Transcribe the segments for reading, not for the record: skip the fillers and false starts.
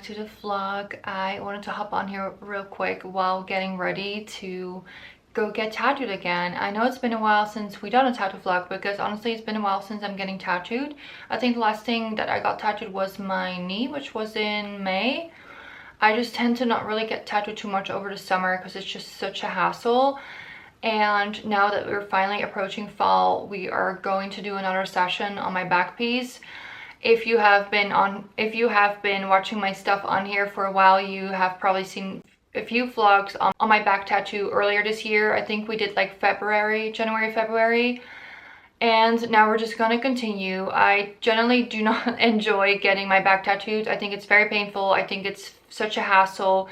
to the vlog. I wanted to hop on here real quick while getting ready to go get tattooed again. I know it's been a while since we done a tattoo vlog because honestly it's been a while since I'm getting tattooed. I think the last thing that I got tattooed was my knee, which was in May. I just tend to not really get tattooed too much over the summer because it's just such a hassle. And now that we're finally approaching fall, we are going to do another session on my back piece. If you have been watching my stuff on here for a while, you have probably seen a few vlogs on my back tattoo earlier this year. I think we did like January, February. And now we're just gonna continue. I generally do not enjoy getting my back tattooed. I think it's very painful. I think it's such a hassle.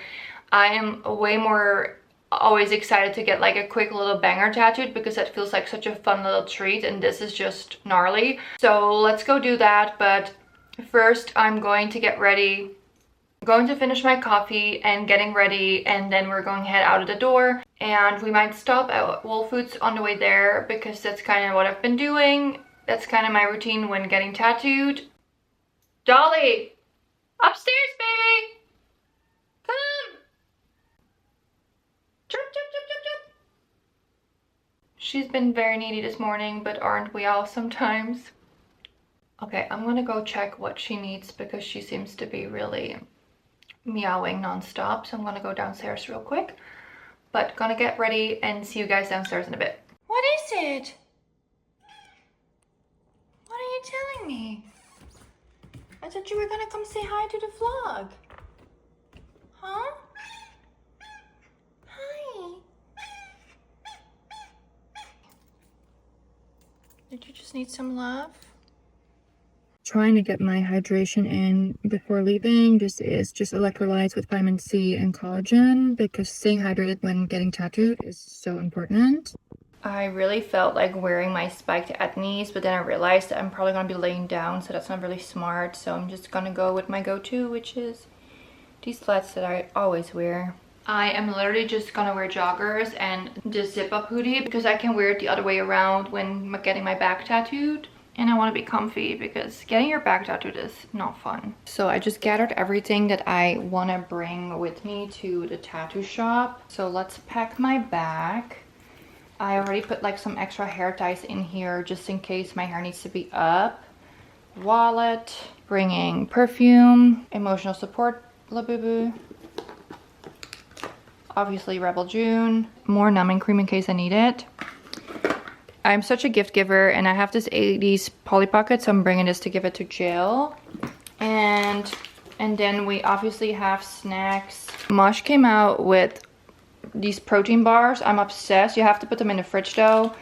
I am way more always excited to get like a quick little banger tattooed because that feels like such a fun little treat, and this is just gnarly. So let's go do that, but first I'm going to get ready. I'm going to finish my coffee and getting ready, and then we're going to head out of the door, and we might stop at Whole Foods on the way there because that's kind of what I've been doing. That's kind of my routine when getting tattooed. Dolly, upstairs, baby. Come. Jump, jump, jump, jump, jump. She's been very needy this morning, but aren't we all sometimes? Okay, I'm gonna go check what she needs because she seems to be really meowing non-stop. So I'm gonna go downstairs real quick, but gonna get ready and see you guys downstairs in a bit. What is it? What are you telling me? I thought you were gonna come say hi to the vlog. Huh? Hi. Did you just need some love? Trying to get my hydration in before leaving. This is just electrolytes with vitamin C and collagen because staying hydrated when getting tattooed is so important. I really felt like wearing my spiked etnies, but then I realized that I'm probably gonna be laying down, so that's not really smart. So I'm just gonna go with my go-to, which is these flats that I always wear. I am literally just gonna wear joggers and this zip-up hoodie because I can wear it the other way around when getting my back tattooed. And I want to be comfy because getting your back tattooed is not fun. So I just gathered everything that I want to bring with me to the tattoo shop. So let's pack my bag. I already put like some extra hair ties in here just in case my hair needs to be up. Wallet, bringing perfume, emotional support, Labubu. Obviously Rebel June, more numbing cream in case I need it. I'm such a gift giver, and I have this 80s Polly Pocket, so I'm bringing this to give it to Jill. And then we obviously have snacks. Mosh came out with these protein bars. I'm obsessed. You have to put them in the fridge though.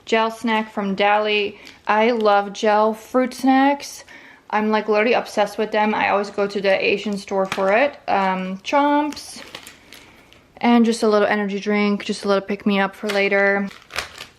Gel snack from Dali. I love gel fruit snacks. I'm like literally obsessed with them. I always go to the Asian store for it. Chomps. And just a little energy drink, just a little pick-me-up for later.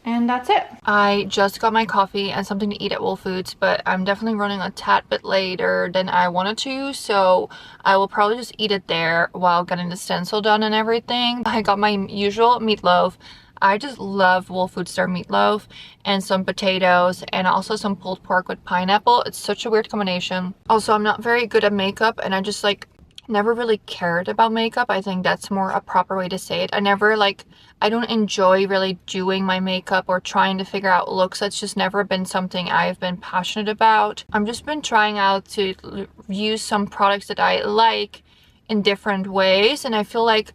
And that's it. I just got my coffee and something to eat at Whole Foods, but I'm definitely running a tad bit later than I wanted to, so I will probably just eat it there while getting the stencil done and everything. I got my usual meatloaf. I just love Whole Foods store meatloaf, and some potatoes, and also some pulled pork with pineapple. It's such a weird combination. Also, I'm not very good at makeup, and I just like never really cared about makeup. I think that's more a proper way to say it. I don't enjoy really doing my makeup or trying to figure out looks. That's just never been something I've been passionate about. I've just been trying out to use some products that I like in different ways, and I feel like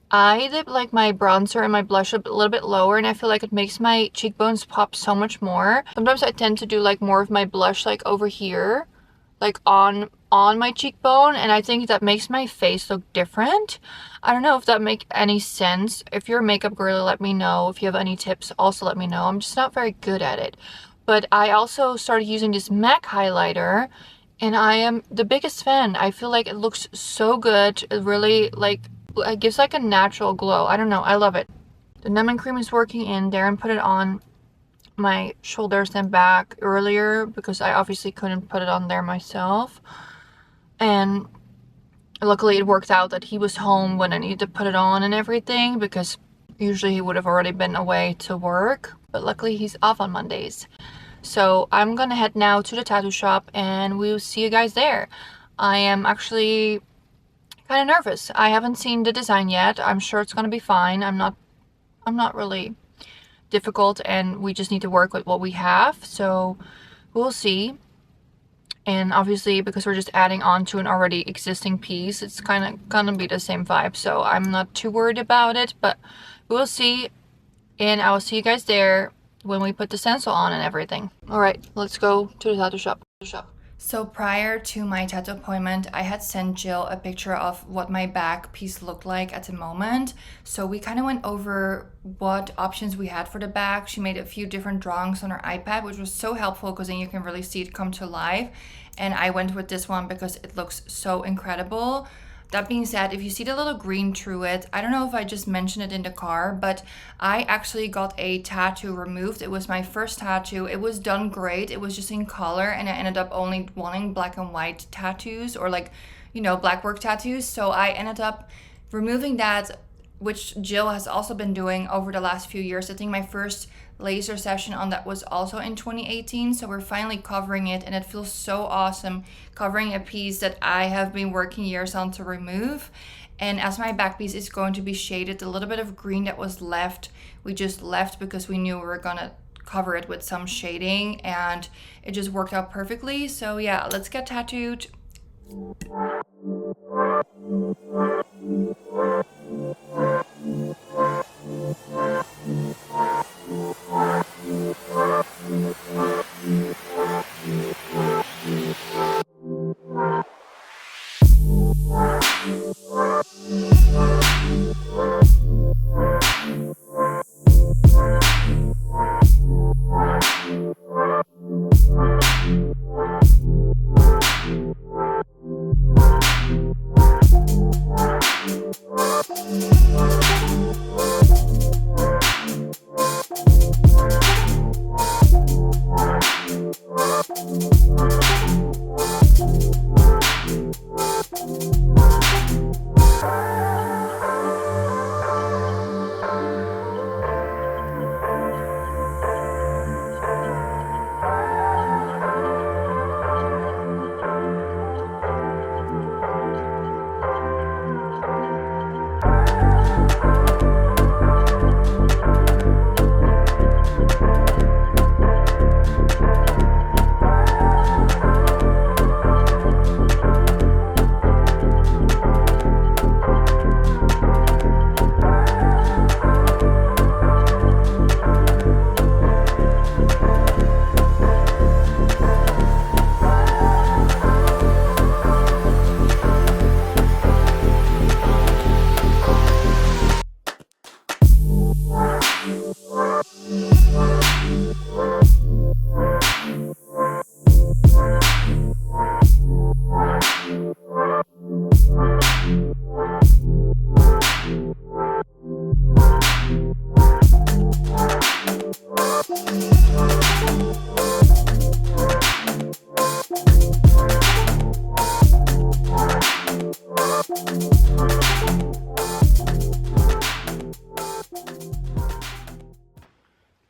I dip like my bronzer and my blush a little bit lower, and I feel like it makes my cheekbones pop so much more. Sometimes I tend to do like more of my blush like over here, like on my cheekbone, and I think that makes my face look different. I don't know if that makes any sense. If you're a makeup girl, let me know. If you have any tips, also let me know. I'm just not very good at it. But I also started using this MAC highlighter, and I am the biggest fan. I feel like it looks so good. It really like it gives like a natural glow. I don't know, I love it. The numbing cream is working in there, and put it on my shoulders and back earlier because I obviously couldn't put it on there myself. And luckily it worked out that he was home when I needed to put it on and everything, because usually he would have already been away to work, but luckily he's off on Mondays. So I'm gonna head now to the tattoo shop and we'll see you guys there. I am actually kind of nervous. I haven't seen the design yet. I'm sure it's gonna be fine. I'm not really difficult, and we just need to work with what we have, so we'll see. And obviously, because we're just adding on to an already existing piece, it's kind of gonna be the same vibe, so I'm not too worried about it, but we'll see. And I will see you guys there when we put the stencil on and everything. All right, let's go to the tattoo shop. So prior to my tattoo appointment, I had sent Jill a picture of what my back piece looked like at the moment. So we kind of went over what options we had for the back. She made a few different drawings on her iPad, which was so helpful because then you can really see it come to life. And I went with this one because it looks so incredible. That being said, if you see the little green through it, I don't know if I just mentioned it in the car, but I actually got a tattoo removed. It was my first tattoo. It was done great. It was just in color, and I ended up only wanting black and white tattoos, or like, you know, black work tattoos. So I ended up removing that, which Jill has also been doing over the last few years. I think my first laser session on that was also in 2018, so we're finally covering it, and it feels so awesome covering a piece that I have been working years on to remove. And as my back piece is going to be shaded, a little bit of green that was left, we just left because we knew we were gonna cover it with some shading, and it just worked out perfectly. So yeah, let's get tattooed.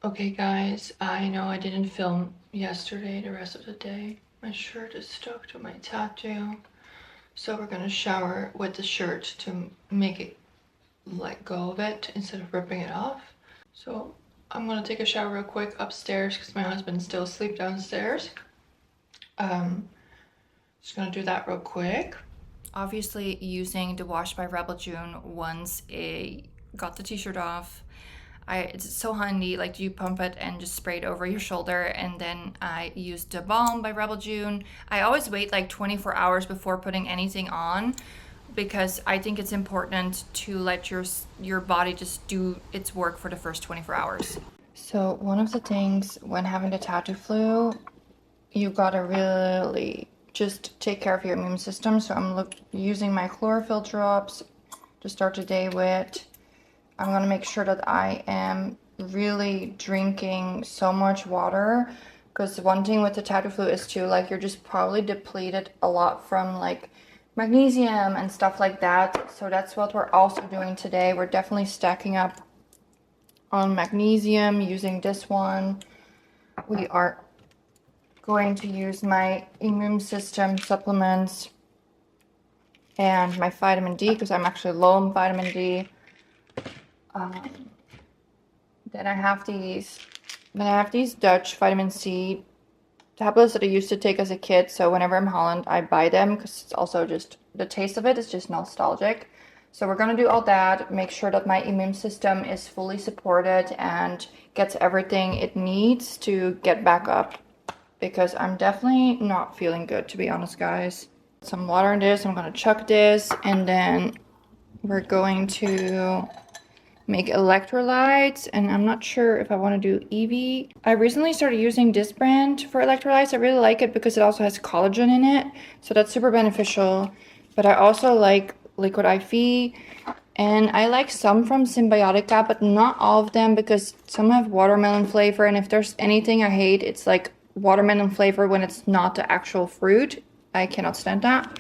Okay guys, I know I didn't film yesterday the rest of the day. My shirt is stuck to my tattoo. So we're gonna shower with the shirt to make it let go of it instead of ripping it off. So I'm gonna take a shower real quick upstairs because my husband's still asleep downstairs. Just gonna do that real quick. Obviously using the Wash by Rebel June once I got the t-shirt off. It's so handy, like you pump it and just spray it over your shoulder, and then I used the balm by Rebel June. I always wait like 24 hours before putting anything on because I think it's important to let your body just do its work for the first 24 hours. So one of the things when having the tattoo flu, you gotta really just take care of your immune system. So I'm using my chlorophyll drops to start the day with. I'm gonna make sure that I am really drinking so much water, because one thing with the tattoo flu is too, like, you're just probably depleted a lot from like magnesium and stuff like that. So that's what we're also doing today. We're definitely stacking up on magnesium using this one. We are going to use my immune system supplements and my vitamin D because I'm actually low on vitamin D. Then I have these Dutch vitamin C tablets that I used to take as a kid. So whenever I'm in Holland, I buy them because it's also just the taste of it is just nostalgic. So we're gonna do all that, make sure that my immune system is fully supported and gets everything it needs to get back up, because I'm definitely not feeling good, to be honest, guys. Some water in this, I'm gonna chuck this, and then we're going to make electrolytes, and I'm not sure if I want to do Eevee. I recently started using this brand for electrolytes. I really like it because it also has collagen in it, so that's super beneficial. But I also like Liquid IV, and I like some from Symbiotica, but not all of them because some have watermelon flavor, and if there's anything I hate, it's like watermelon flavor when it's not the actual fruit. I cannot stand that.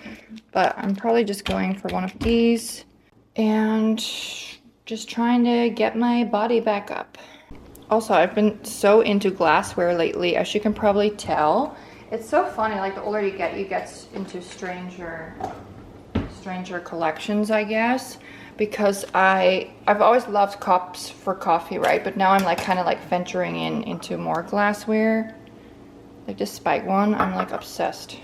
But I'm probably just going for one of these and just trying to get my body back up. Also, I've been so into glassware lately, as you can probably tell. It's so funny, like the older you get into stranger collections, I guess, because I've always loved cups for coffee, right? But now I'm like kind of like venturing into more glassware. Like this spike one, I'm like obsessed.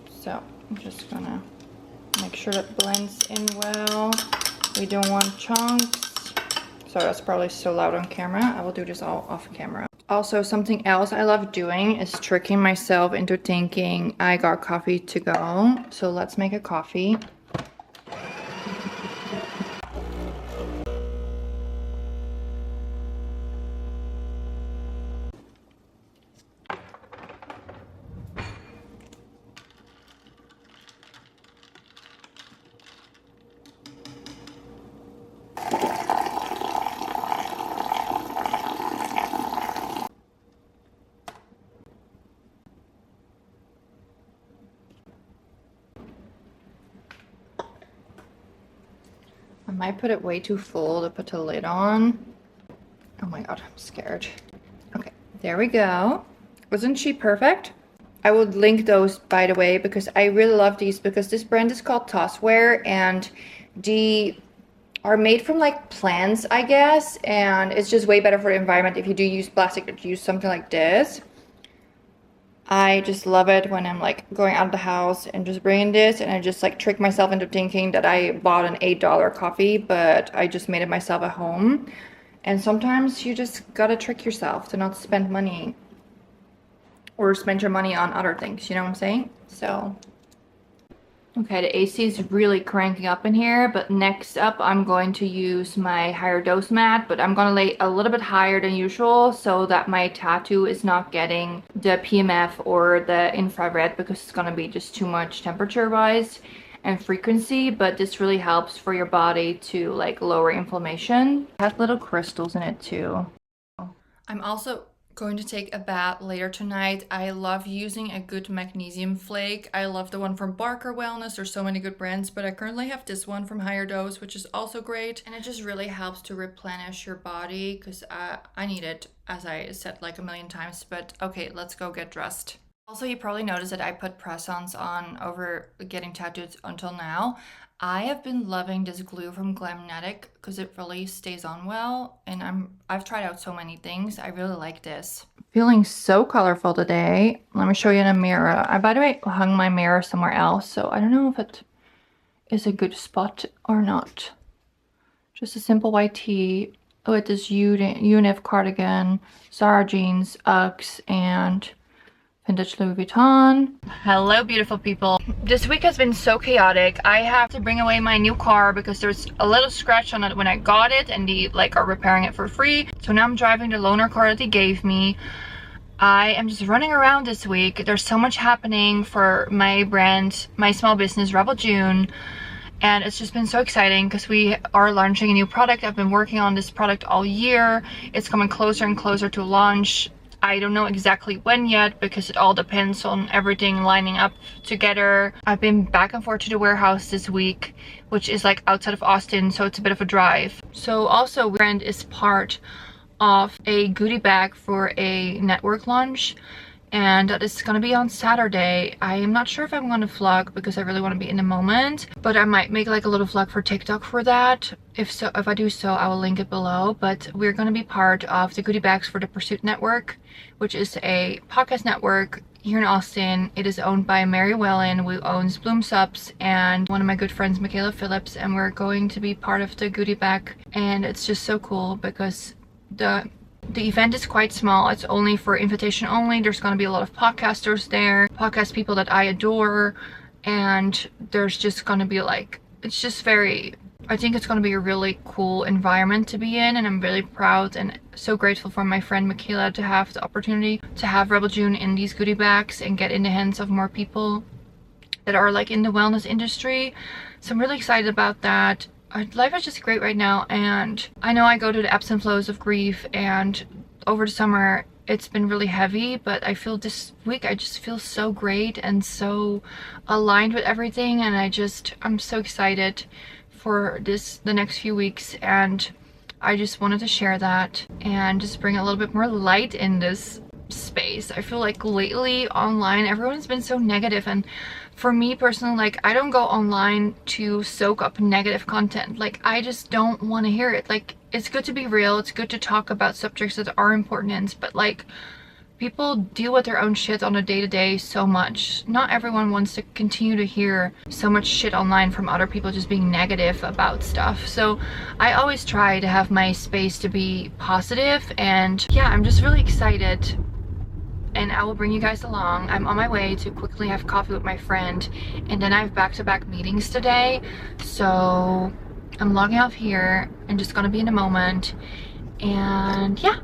So I'm just gonna make sure that blends in well. We don't want chunks. Sorry, that's probably so loud on camera. I will do this all off camera. Also, something else I love doing is tricking myself into thinking I got coffee to go. So let's make a coffee. I might put it way too full to put the lid on. Oh my god, I'm scared. Okay, there we go. Wasn't she perfect? I would link those, by the way, because I really love these, because this brand is called Tossware, and they are made from like plants, I guess, and it's just way better for the environment if you do use plastic, to use something like this. I just love it when I'm like going out of the house and just bringing this, and I just like trick myself into thinking that I bought an $8 coffee, but I just made it myself at home. And sometimes you just gotta trick yourself to not spend money or spend your money on other things, you know what I'm saying? So okay, the AC is really cranking up in here, but next up I'm going to use my higher dose mat, but I'm gonna lay a little bit higher than usual so that my tattoo is not getting the PEMF or the infrared, because it's gonna be just too much temperature wise and frequency. But this really helps for your body to like lower inflammation. It has little crystals in it too. I'm also going to take a bath later tonight. I love using a good magnesium flake. I love the one from Barker Wellness. There's so many good brands, but I currently have this one from Higher Dose, which is also great. And it just really helps to replenish your body, because I need it, as I said like a million times. But okay, let's go get dressed. Also, you probably noticed that I put press-ons on over getting tattooed until now. I have been loving this glue from Glamnetic because it really stays on well, and I've tried out so many things. I really like this. Feeling so colorful today. Let me show you in a mirror. I, by the way, hung my mirror somewhere else, so I don't know if it is a good spot or not. Just a simple white tee with this Unif cardigan, Zara jeans, Uggs, and vintage Louis Vuitton. Hello, beautiful people. This week has been so chaotic. I have to bring away my new car because there's a little scratch on it when I got it, and they like are repairing it for free. So now I'm driving the loaner car that they gave me. I am just running around this week. There's so much happening for my brand, my small business, Rebel June. And it's just been so exciting because we are launching a new product. I've been working on this product all year. It's coming closer and closer to launch. I don't know exactly when yet because it all depends on everything lining up together. I've been back and forth to the warehouse this week, which is like outside of Austin, so it's a bit of a drive. So also, brand is part of a goodie bag for a network launch, and that is gonna be on Saturday. I am not sure if I'm gonna vlog because I really want to be in the moment, but I might make like a little vlog for TikTok for that. If I do so, I will link it below. But we're gonna be part of the goodie bags for the Pursuit Network, which is a podcast network here in Austin. It is owned by Mary Wellen, who owns Bloom Subs, and one of my good friends, Michaela Phillips, and we're going to be part of the goodie bag. And it's just so cool because the event is quite small. It's only for invitation only. There's going to be a lot of podcasters there, podcast people that I adore, and there's just going to be like, it's just very, I think it's going to be a really cool environment to be in, and I'm really proud and so grateful for my friend Michaela to have the opportunity to have Rebel June in these goodie bags and get in the hands of more people that are like in the wellness industry. So I'm really excited about that. Life is just great right now, and I know I go to the ebbs and flows of grief, and over the summer it's been really heavy, but I feel this week I just feel so great and so aligned with everything, and I'm so excited for the next few weeks, and I just wanted to share that and just bring a little bit more light in this space. I feel like lately online everyone's been so negative, and for me personally, like, I don't go online to soak up negative content. Like, I just don't want to hear it. Like, it's good to be real, it's good to talk about subjects that are important, but like, people deal with their own shit on a day-to-day so much. Not everyone wants to continue to hear so much shit online from other people just being negative about stuff. So I always try to have my space to be positive, and yeah, I'm just really excited, and I will bring you guys along. I'm on my way to quickly have coffee with my friend, and then I have back-to-back meetings today, so I'm logging off here and just gonna be in a moment, and yeah.